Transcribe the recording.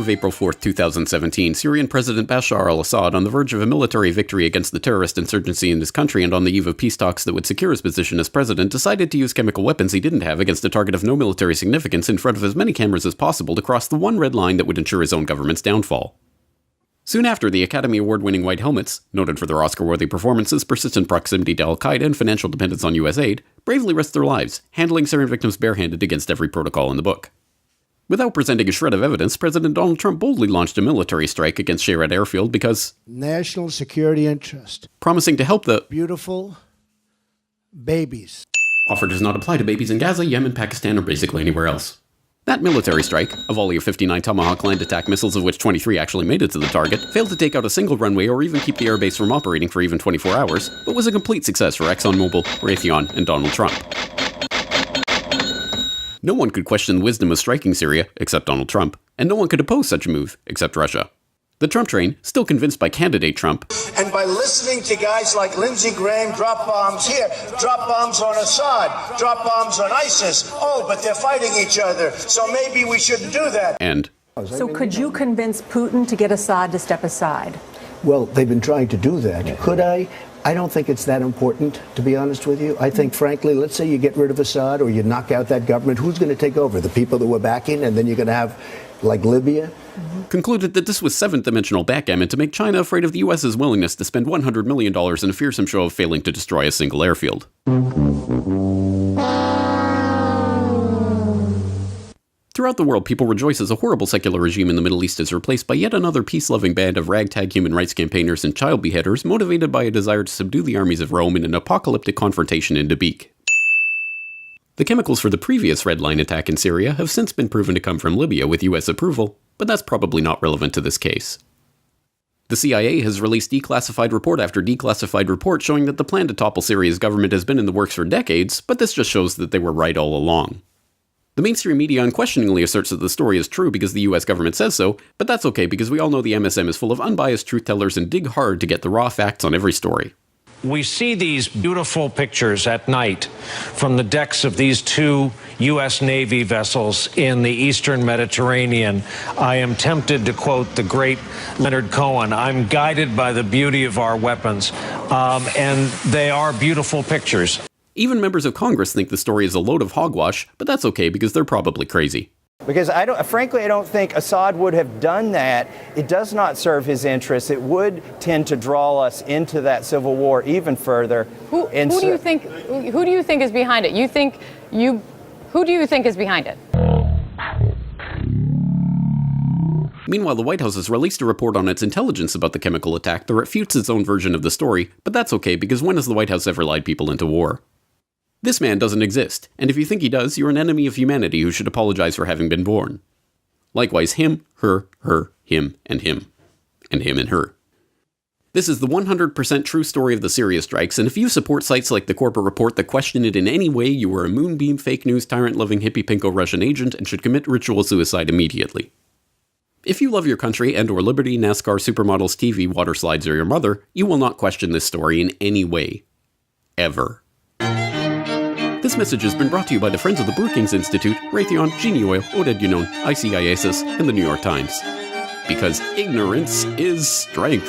of April 4, 2017, Syrian President Bashar al-Assad, on the verge of a military victory against the terrorist insurgency in his country and on the eve of peace talks that would secure his position as president, decided to use chemical weapons he didn't have against a target of no military significance in front of as many cameras as possible to cross the one red line that would ensure his own government's downfall. Soon after, the Academy Award-winning White Helmets, noted for their Oscar-worthy performances, persistent proximity to al-Qaeda, and financial dependence on US aid, bravely risked their lives, handling Syrian victims barehanded against every protocol in the book. Without presenting a shred of evidence, President Donald Trump boldly launched a military strike against Syria Airfield because national security interest. Promising to help the beautiful babies. Offer does not apply to babies in Gaza, Yemen, Pakistan, or basically anywhere else. That military strike, a volley of 59 Tomahawk land attack missiles of which 23 actually made it to the target, failed to take out a single runway or even keep the airbase from operating for even 24 hours, but was a complete success for ExxonMobil, Raytheon, and Donald Trump. No one could question the wisdom of striking Syria, except Donald Trump, and no one could oppose such a move, except Russia. The Trump train, still convinced by candidate Trump, and by listening to guys like Lindsey Graham drop bombs here, drop bombs on Assad, drop bombs on ISIS, oh, but they're fighting each other, so maybe we shouldn't do that. And so could you convince Putin to get Assad to step aside? Well, they've been trying to do that. Could I? I don't think it's that important, to be honest with you. I think, frankly, let's say you get rid of Assad or you knock out that government, who's going to take over? The people that we're backing, and then you're going to have, like, Libya? Concluded that this was seventh-dimensional backgammon to make China afraid of the U.S.'s willingness to spend $100 million in a fearsome show of failing to destroy a single airfield. Throughout the world, people rejoice as a horrible secular regime in the Middle East is replaced by yet another peace-loving band of ragtag human rights campaigners and child beheaders motivated by a desire to subdue the armies of Rome in an apocalyptic confrontation in Dabiq. The chemicals for the previous Red Line attack in Syria have since been proven to come from Libya with US approval, but that's probably not relevant to this case. The CIA has released declassified report after declassified report showing that the plan to topple Syria's government has been in the works for decades, but this just shows that they were right all along. The mainstream media unquestioningly asserts that the story is true because the US government says so, but that's okay because we all know the MSM is full of unbiased truth-tellers and dig hard to get the raw facts on every story. We see these beautiful pictures at night from the decks of these two U.S. Navy vessels in the eastern Mediterranean. I am tempted to quote the great Leonard Cohen, I'm guided by the beauty of our weapons, and they are beautiful pictures. Even members of Congress think the story is a load of hogwash, but that's okay because they're probably crazy. Because frankly, I don't think Assad would have done that. It does not serve his interests. It would tend to draw us into that civil war even further. Who do you think is behind it? Who do you think is behind it? Meanwhile, the White House has released a report on its intelligence about the chemical attack that refutes its own version of the story, but that's okay because when has the White House ever lied people into war? This man doesn't exist, and if you think he does, you're an enemy of humanity who should apologize for having been born. Likewise, him, her, him, and him and her. This is the 100% true story of the Syria strikes, and if you support sites like the Corporate Report that question it in any way, you are a moonbeam, fake news, tyrant-loving, hippie-pinko Russian agent and should commit ritual suicide immediately. If you love your country and or liberty, NASCAR, supermodels, TV, water slides, or your mother, you will not question this story in any way. Ever. This message has been brought to you by the Friends of the Brookings Institute, Raytheon, Genie Oil, Oded Yunon, ICIASIS, and the New York Times. Because ignorance is strength.